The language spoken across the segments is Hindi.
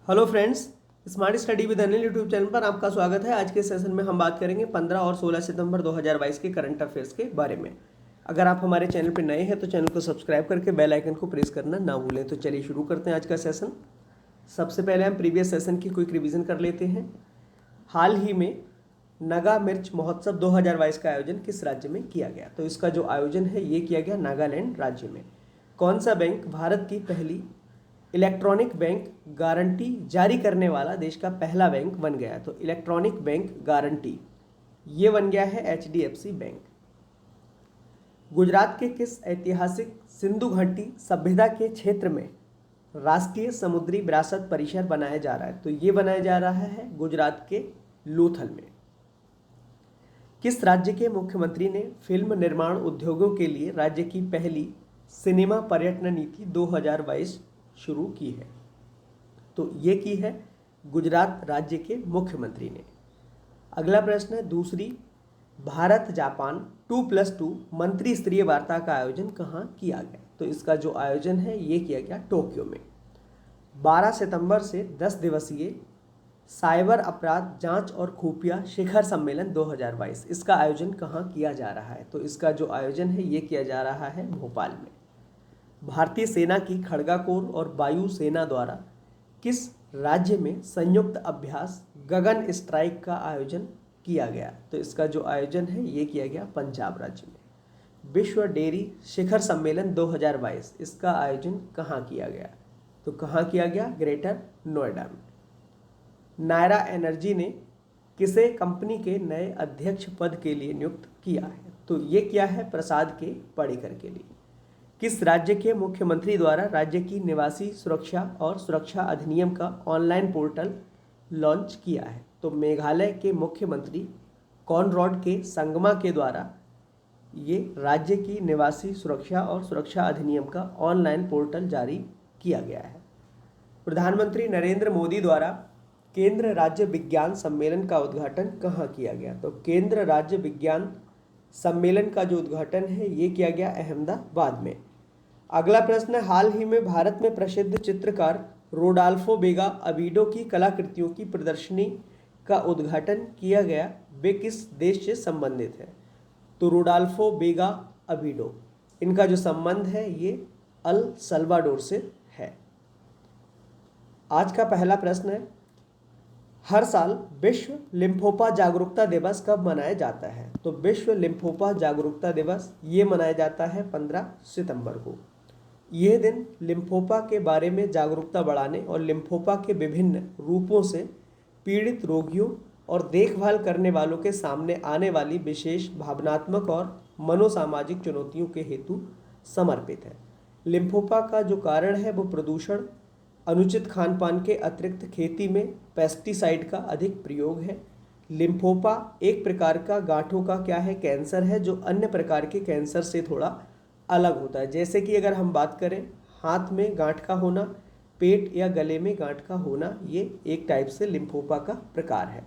Hello friends, smart study with Anil YouTube channel पर आपका स्वागत है। आज के सेशन में हम बात करेंगे 15 और 16 सितंबर 2022 के करंट अफेयर्स के बारे में। अगर आप हमारे चैनल पर नए हैं तो चैनल को सब्सक्राइब करके बेल आइकन को प्रेस करना ना भूलें। तो चलिए शुरू करते हैं आज का सेशन। सबसे पहले हम प्रीवियस सेशन की क्विक रिवीजन कर लेते हैं। हाल ही में नागा मिर्च महोत्सव 2022 का आयोजन किस राज्य में किया गया? तो इसका जो आयोजन है ये किया गया नागालैंड राज्य में। कौन सा बैंक भारत की पहली इलेक्ट्रॉनिक बैंक गारंटी जारी करने वाला देश का पहला बैंक बन गया? तो इलेक्ट्रॉनिक बैंक गारंटी ये बन गया है HDFC बैंक। गुजरात के किस ऐतिहासिक सिंधु घाटी सभ्यता के क्षेत्र में राष्ट्रीय समुद्री विरासत परिसर बनाया जा रहा है? तो ये बनाया जा रहा है गुजरात के लोथल में। किस राज्य के मुख्यमंत्री ने फिल्म निर्माण उद्योगों के लिए राज्य की पहली सिनेमा पर्यटन नीति 2022 शुरू की है? तो ये की है गुजरात राज्य के मुख्यमंत्री ने। अगला प्रश्न है दूसरी, भारत जापान 2+2 मंत्री स्तरीय वार्ता का आयोजन कहाँ किया गया? तो इसका जो आयोजन है ये किया गया टोक्यो में। 12 सितंबर से 10 दिवसीय साइबर अपराध जांच और खुफिया शिखर सम्मेलन 2022, इसका आयोजन कहाँ किया जा रहा है? तो इसका जो आयोजन है ये किया जा रहा है भोपाल में। भारतीय सेना की खड़गा कोर और वायु सेना द्वारा किस राज्य में संयुक्त अभ्यास गगन स्ट्राइक का आयोजन किया गया? तो इसका जो आयोजन है ये किया गया पंजाब राज्य में। विश्व डेयरी शिखर सम्मेलन 2022, इसका आयोजन कहाँ किया गया? तो कहाँ किया गया? ग्रेटर नोएडा में। नायरा एनर्जी ने किसे कंपनी के नए अध्यक्ष पद के लिए नियुक्त किया है? तो ये किया है प्रसाद के पडिक्कर के लिए। किस राज्य के मुख्यमंत्री द्वारा राज्य की निवासी सुरक्षा और सुरक्षा अधिनियम का ऑनलाइन पोर्टल लॉन्च किया है? तो मेघालय के मुख्यमंत्री कॉनरॉड के संगमा के द्वारा ये राज्य की निवासी सुरक्षा और सुरक्षा अधिनियम का ऑनलाइन पोर्टल जारी किया गया है। प्रधानमंत्री नरेंद्र मोदी द्वारा केंद्र राज्य विज्ञान सम्मेलन का उद्घाटन कहाँ किया गया? तो केंद्र राज्य विज्ञान सम्मेलन का जो उद्घाटन है ये किया गया अहमदाबाद में। अगला प्रश्न है, हाल ही में भारत में प्रसिद्ध चित्रकार रोडाल्फो बेगा अबीडो की कलाकृतियों की प्रदर्शनी का उद्घाटन किया गया, वे किस देश से संबंधित है? तो रोडाल्फो बेगा अबीडो, इनका जो संबंध है ये अल सल्वाडोर से है। आज का पहला प्रश्न है, हर साल विश्व लिम्फोमा जागरूकता दिवस कब मनाया जाता है? तो विश्व लिम्फोमा जागरूकता दिवस ये मनाया जाता है 15 सितंबर को। यह दिन लिम्फोमा के बारे में जागरूकता बढ़ाने और लिम्फोमा के विभिन्न रूपों से पीड़ित रोगियों और देखभाल करने वालों के सामने आने वाली विशेष भावनात्मक और मनोसामाजिक चुनौतियों के हेतु समर्पित है। लिम्फोमा का जो कारण है वो प्रदूषण, अनुचित खान पान के अतिरिक्त खेती में पेस्टिसाइड का अधिक प्रयोग है। लिम्फोमा एक प्रकार का गांठों का क्या है? कैंसर है, जो अन्य प्रकार के कैंसर से थोड़ा अलग होता है। जैसे कि अगर हम बात करें हाथ में गांठ का होना, पेट या गले में गांठ का होना, ये एक टाइप से लिम्फोमा का प्रकार है।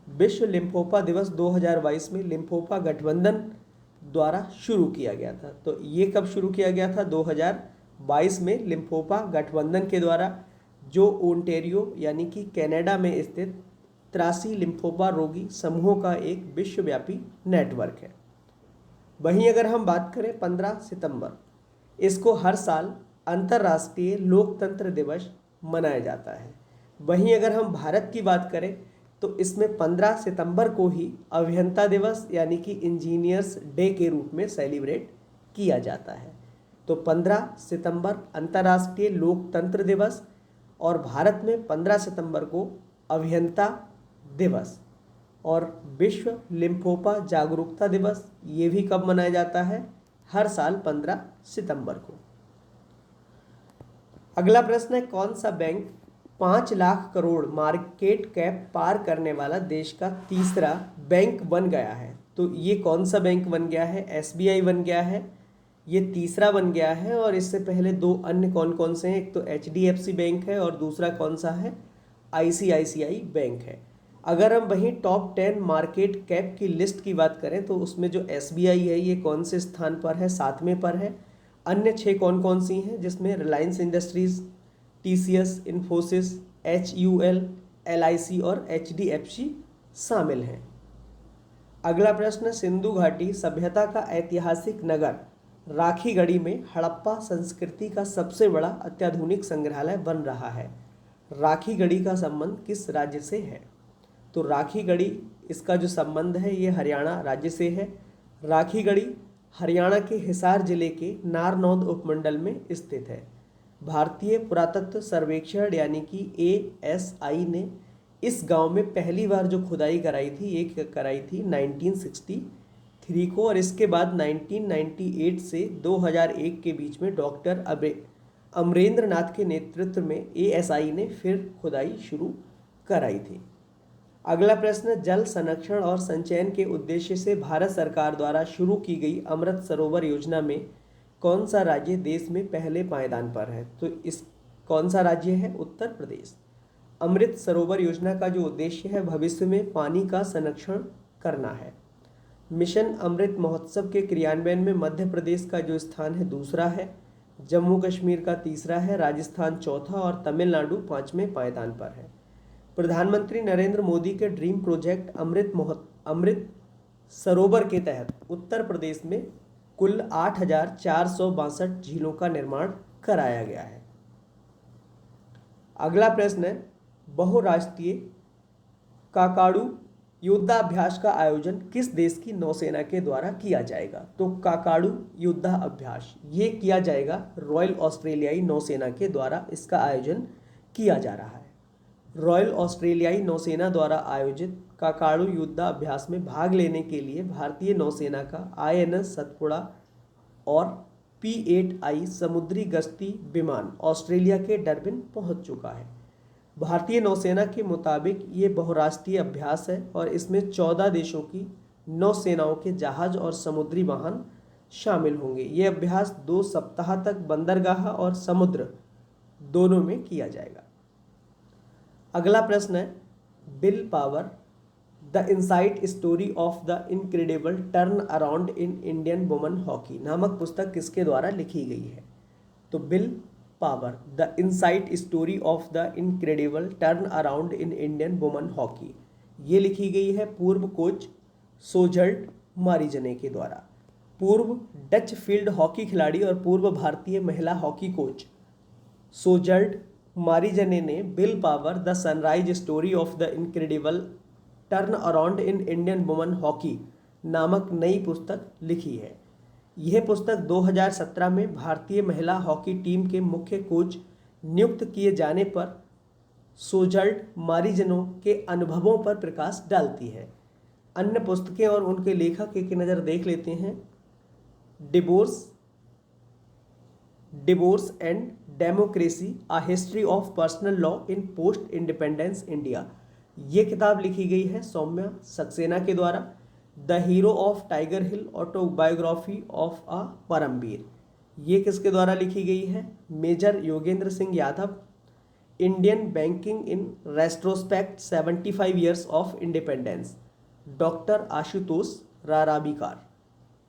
विश्व लिम्फोमा दिवस 2022 में लिम्फोमा गठबंधन द्वारा शुरू किया गया था। तो ये कब शुरू किया गया था? 2022 में लिम्फोमा गठबंधन के द्वारा, जो ओंटारियो यानी कि कनाडा में स्थित 83 लिम्फोमा रोगी समूहों का एक विश्वव्यापी नेटवर्क है। वहीं अगर हम बात करें 15 सितंबर, इसको हर साल अंतर्राष्ट्रीय लोकतंत्र दिवस मनाया जाता है। वहीं अगर हम भारत की बात करें तो इसमें 15 सितंबर को ही अभियंता दिवस यानी कि इंजीनियर्स डे के रूप में सेलिब्रेट किया जाता है। तो 15 सितंबर अंतर्राष्ट्रीय लोकतंत्र दिवस और भारत में 15 सितंबर को अभियंता दिवस और विश्व लिम्फोमा जागरूकता दिवस ये भी कब मनाया जाता है? हर साल 15 सितंबर को। अगला प्रश्न है, कौन सा bank 5 lakh crore market cap पार करने वाला देश का तीसरा बैंक बन गया है? तो ये कौन सा बैंक बन गया है? SBI बन गया है, ये तीसरा बन गया है। और इससे पहले दो अन्य कौन कौन से हैं? एक तो HDFC बैंक है और दूसरा कौन सा है? ICICI बैंक है। अगर हम वहीं टॉप 10 मार्केट कैप की लिस्ट की बात करें तो उसमें जो SBI है ये कौन से स्थान पर है? 7वें पर है। अन्य 6 कौन कौन सी हैं? जिसमें Reliance industries, TCS, Infosys, HUL, LIC और HDFC शामिल हैं। अगला प्रश्न, सिंधु घाटी सभ्यता का ऐतिहासिक नगर राखीगढ़ी में हड़प्पा संस्कृति का सबसे बड़ा अत्याधुनिक संग्रहालय बन रहा है। राखीगढ़ी का संबंध किस राज्य से है? तो राखीगढ़ी, इसका जो संबंध है ये हरियाणा राज्य से है। राखीगढ़ी हरियाणा के हिसार जिले के नारनौंद उपमंडल में स्थित है। भारतीय पुरातत्व सर्वेक्षण यानी कि ASI ने इस गांव में पहली बार जो खुदाई कराई थी 1963 को, और इसके बाद 1998 से 2001 के बीच में डॉक्टर अमरेंद्र नाथ के नेतृत्व में ASI ने फिर खुदाई शुरू कराई थी। अगला प्रश्न, जल संरक्षण और संचयन के उद्देश्य से भारत सरकार द्वारा शुरू की गई अमृत सरोवर योजना में कौन सा राज्य देश में पहले पायदान पर है? तो इस कौन सा राज्य है? उत्तर प्रदेश। अमृत सरोवर योजना का जो उद्देश्य है भविष्य में पानी का संरक्षण करना है। मिशन अमृत महोत्सव के क्रियान्वयन में मध्य प्रदेश का जो स्थान है दूसरा है, जम्मू कश्मीर का तीसरा है, राजस्थान चौथा और तमिलनाडु पांचवें पायदान पर है। प्रधानमंत्री नरेंद्र मोदी के ड्रीम प्रोजेक्ट अमृत सरोवर के तहत उत्तर प्रदेश में कुल 8,462 झीलों का निर्माण कराया गया है। अगला प्रश्न है, बहुराष्ट्रीय काकाडू युद्धाभ्यास का आयोजन किस देश की नौसेना के द्वारा किया जाएगा? तो काकाडू युद्धाभ्यास ये किया जाएगा रॉयल ऑस्ट्रेलियाई नौसेना के द्वारा, इसका आयोजन किया जा रहा है। रॉयल ऑस्ट्रेलियाई नौसेना द्वारा आयोजित काकाडू युद्धाभ्यास में भाग लेने के लिए भारतीय नौसेना का INS सतपुड़ा और P-8I समुद्री गश्ती विमान ऑस्ट्रेलिया के डरबिन पहुंच चुका है। भारतीय नौसेना के मुताबिक ये बहुराष्ट्रीय अभ्यास है और इसमें 14 देशों की नौसेनाओं के जहाज और समुद्री वाहन शामिल होंगे। ये अभ्यास 2 सप्ताह तक बंदरगाह और समुद्र दोनों में किया जाएगा। अगला प्रश्न है, bill power the insight story of the incredible turn around in Indian women hockey नामक पुस्तक किसके द्वारा लिखी गई है? तो bill power the insight story of the incredible turn around in Indian women hockey ये लिखी गई है पूर्व कोच सोजल्ट मारिजने के द्वारा। पूर्व डच फील्ड हॉकी खिलाड़ी और पूर्व भारतीय महिला हॉकी कोच सोजल्ट मारिजने ने bill power the sunrise story of the incredible turn around in Indian women hockey नामक नई पुस्तक लिखी है। यह पुस्तक 2017 में भारतीय महिला हॉकी टीम के मुख्य कोच नियुक्त किए जाने पर सोजल्ट मारिजनो के अनुभवों पर प्रकाश डालती है। अन्य पुस्तकें और उनके लेखक एक नज़र देख लेते हैं। Divorce and democracy a history of personal law in post independence India ये किताब लिखी गई है सौम्या सक्सेना के द्वारा। The hero of tiger hill autobiography of a Paramvir ये किसके द्वारा लिखी गई है? Major Yogendra Singh Yadav. Indian banking in retrospect 75 years of independence doctor Ashutosh Rarabikar.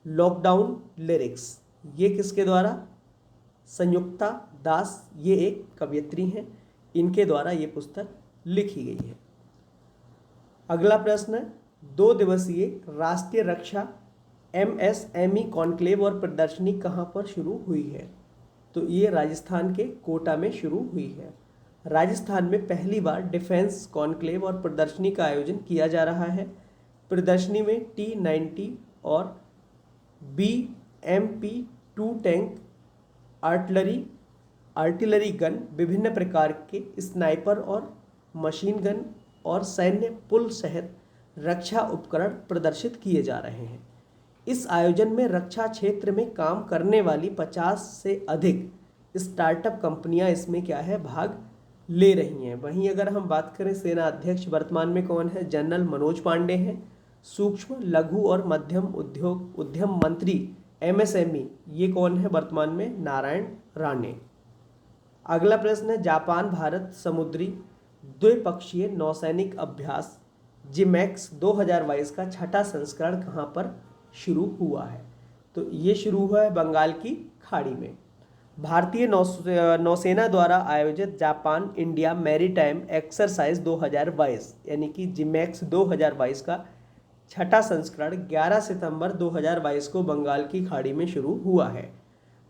Lockdown lyrics ये किसके द्वारा? संयुक्ता दास ये एक कवयित्री हैं, इनके द्वारा ये पुस्तक लिखी गई है। अगला प्रश्न है, 2 दिवसीय राष्ट्रीय रक्षा MSME कॉन्क्लेव और प्रदर्शनी कहाँ पर शुरू हुई है? तो ये राजस्थान के कोटा में शुरू हुई है। राजस्थान में पहली बार डिफेंस कॉन्क्लेव और प्रदर्शनी का आयोजन किया जा रहा है। प्रदर्शनी में T-90 और BMP-2 टैंक, आर्टिलरी गन, विभिन्न प्रकार के स्नाइपर और मशीन गन और सैन्य पुल सहित रक्षा उपकरण प्रदर्शित किए जा रहे हैं। इस आयोजन में रक्षा क्षेत्र में काम करने वाली 50 से अधिक स्टार्टअप कंपनियां इसमें क्या है भाग ले रही हैं। वहीं अगर हम बात करें सेना अध्यक्ष वर्तमान में कौन है? जनरल मनोज पांडे हैं। सूक्ष्म लघु और मध्यम उद्यम मंत्री MSME ये कौन है वर्तमान में? नारायण राणे। अगला प्रश्न है, जापान भारत समुद्री द्विपक्षीय नौसैनिक अभ्यास जिमैक्स 2022 का छठा संस्करण कहाँ पर शुरू हुआ है? तो ये शुरू हुआ है बंगाल की खाड़ी में। भारतीय नौसेना द्वारा आयोजित जापान इंडिया मैरीटाइम एक्सरसाइज 2022 यानी कि जिमैक्स 2022 का छठा संस्करण 11 सितंबर 2022 को बंगाल की खाड़ी में शुरू हुआ है।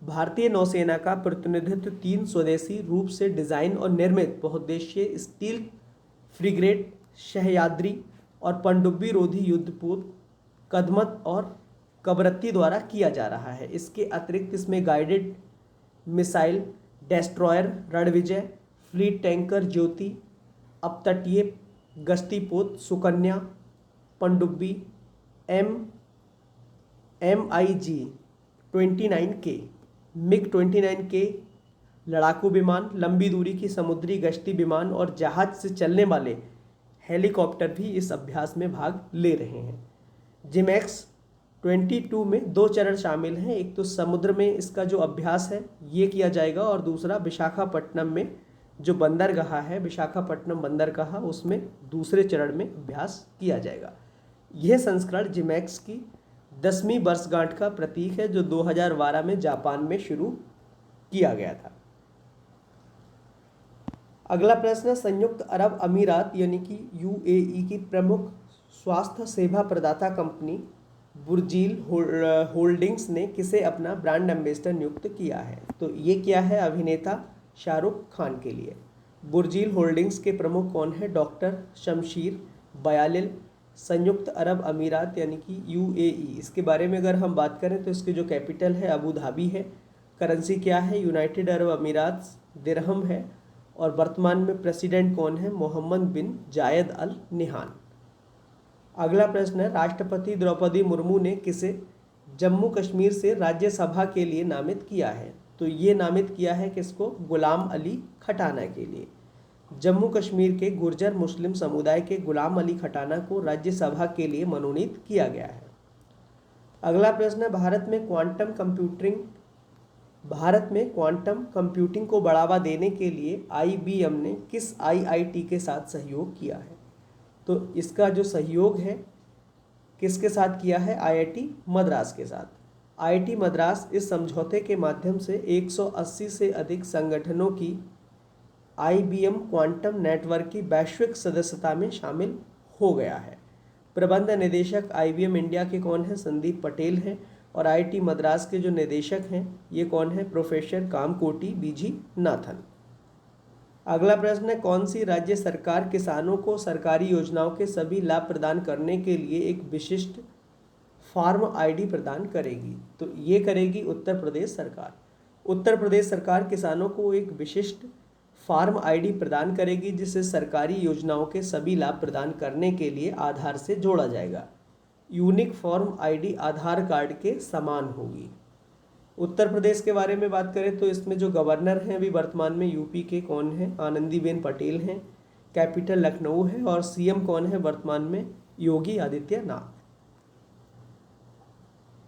भारतीय नौसेना का प्रतिनिधित्व 3 स्वदेशी रूप से डिजाइन और निर्मित बहुउद्देशीय स्टील फ्रिगेट सह्याद्री और पनडुब्बी रोधी युद्धपोत कदमत और कवरत्ती द्वारा किया जा रहा है। इसके अतिरिक्त इसमें guided missile destroyer Ranvijay, fleet tanker Jyoti, अपतटीय गश्तीपोत सुकन्या, पनडुब्बी MiG-29K, MiG-29K लड़ाकू विमान, लंबी दूरी की समुद्री गश्ती विमान और जहाज से चलने वाले हेलीकॉप्टर भी इस अभ्यास में भाग ले रहे हैं। जिमैक्स 22 में 2 चरण शामिल हैं। एक तो समुद्र में इसका जो अभ्यास है ये किया जाएगा और दूसरा विशाखापट्टनम में जो बंदरगाह है विशाखापट्टनम बंदरगाह उसमें दूसरे चरण में अभ्यास किया जाएगा। यह संस्करण जिमैक्स की 10वीं वर्षगांठ का प्रतीक है जो 2012 में जापान में शुरू किया गया था। अगला प्रश्न है, संयुक्त अरब अमीरात यानी कि UAE की प्रमुख स्वास्थ्य सेवा प्रदाता कंपनी बुर्जिल होल्डिंग्स ने किसे अपना ब्रांड एम्बेसडर नियुक्त किया है? तो ये क्या है? अभिनेता शाहरुख खान के लिए। बुर्जिल होल्डिंग्स के प्रमुख कौन है? डॉक्टर शमशीर बयालिल। संयुक्त अरब अमीरात यानी कि UAE, इसके बारे में अगर हम बात करें तो इसकी जो कैपिटल है अबू धाबी है। करेंसी क्या है? यूनाइटेड अरब अमीरात दिरहम है। और वर्तमान में प्रेसिडेंट कौन है? मोहम्मद बिन जायद अल निहान। अगला प्रश्न है, राष्ट्रपति द्रौपदी मुर्मू ने किसे जम्मू कश्मीर से राज्यसभा के लिए नामित किया है? तो ये नामित किया है किसको? गुलाम अली खटाना के लिए। जम्मू कश्मीर के गुर्जर मुस्लिम समुदाय के गुलाम अली खटाना को राज्यसभा के लिए मनोनीत किया गया है। अगला प्रश्न है, भारत में क्वांटम कंप्यूटिंग को बढ़ावा देने के लिए IBM ने किस IIT के साथ सहयोग किया है? तो इसका जो सहयोग है किसके साथ किया है? IIT मद्रास के साथ। IIT मद्रास इस समझौते के माध्यम से 180 से अधिक संगठनों की IBM क्वांटम नेटवर्क की वैश्विक सदस्यता में शामिल हो गया है। प्रबंध निदेशक IBM इंडिया के कौन है? संदीप पटेल हैं। और IIT मद्रास के जो निदेशक हैं ये कौन है? Professor Kamakoti BG Nathan. अगला प्रश्न है, कौन सी राज्य सरकार किसानों को सरकारी योजनाओं के सभी लाभ प्रदान करने के लिए एक विशिष्ट फार्म ID प्रदान करेगी? तो ये करेगी उत्तर प्रदेश सरकार। उत्तर प्रदेश सरकार किसानों को एक विशिष्ट फार्म ID प्रदान करेगी जिसे सरकारी योजनाओं के सभी लाभ प्रदान करने के लिए आधार से जोड़ा जाएगा। यूनिक फॉर्म ID आधार कार्ड के समान होगी। उत्तर प्रदेश के बारे में बात करें तो इसमें जो गवर्नर हैं अभी वर्तमान में UP के कौन हैं? आनंदीबेन पटेल हैं। कैपिटल लखनऊ है। और CM कौन है वर्तमान में? योगी आदित्यनाथ।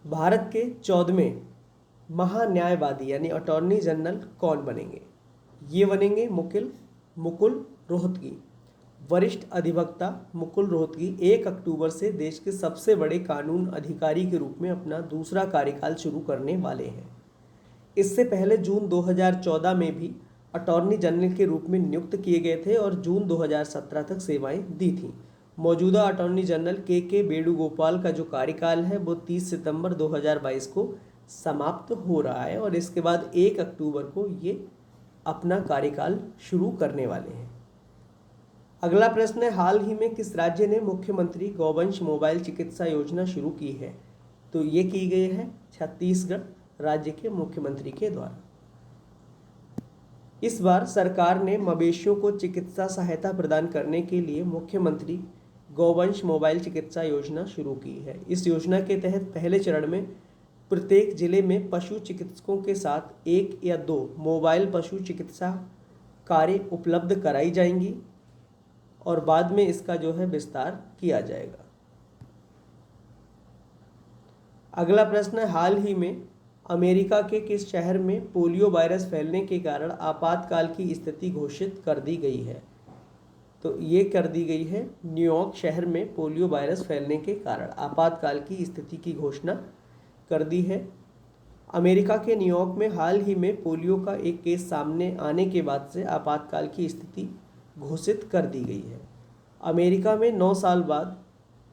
भारत के 14वें महान्यायवादी यानी अटॉर्नी जनरल कौन बनेंगे? ये बनेंगे मुकुल रोहतगी। वरिष्ठ अधिवक्ता मुकुल रोहतगी 1 अक्टूबर से देश के सबसे बड़े कानून अधिकारी के रूप में अपना दूसरा कार्यकाल शुरू करने वाले हैं। इससे पहले जून 2014 में भी अटॉर्नी जनरल के रूप में नियुक्त किए गए थे और जून 2017 तक सेवाएं दी थीं। मौजूदा अटॉर्नी जनरल के वेणुगोपाल का जो कार्यकाल है वो 30 सितंबर 2022 को समाप्त हो रहा है और इसके बाद 1 अक्टूबर को ये अपना कार्यकाल शुरू करने वाले हैं। अगला प्रश्न है, हाल ही में किस राज्य ने मुख्यमंत्री गौवंश मोबाइल चिकित्सा योजना शुरू की है? तो ये की गई है छत्तीसगढ़ राज्य के मुख्यमंत्री के द्वारा। इस बार सरकार ने मवेशियों को चिकित्सा सहायता प्रदान करने के लिए मुख्यमंत्री गौवंश मोबाइल चिकित्सा योजना शुरू की है। इस योजना के तहत पहले चरण में प्रत्येक जिले में पशु चिकित्सकों के साथ 1 या 2 मोबाइल पशु चिकित्सा कार्य उपलब्ध कराई जाएंगी और बाद में इसका जो है विस्तार किया जाएगा। अगला प्रश्न है, हाल ही में अमेरिका के किस शहर में पोलियो वायरस फैलने के कारण आपातकाल की स्थिति घोषित कर दी गई है? तो ये कर दी गई है न्यूयॉर्क शहर में पोलियो वायरस फैलने के कारण आपातकाल की स्थिति की घोषणा कर दी है। अमेरिका के न्यूयॉर्क में हाल ही में पोलियो का एक केस सामने आने के बाद से आपातकाल की स्थिति घोषित कर दी गई है। अमेरिका में 9 साल बाद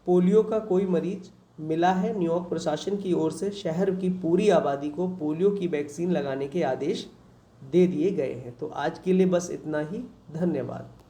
पोलियो का कोई मरीज मिला है। न्यूयॉर्क प्रशासन की ओर से शहर की पूरी आबादी को पोलियो की वैक्सीन लगाने के आदेश दे दिए गए हैं। तो आज के लिए बस इतना ही। धन्यवाद।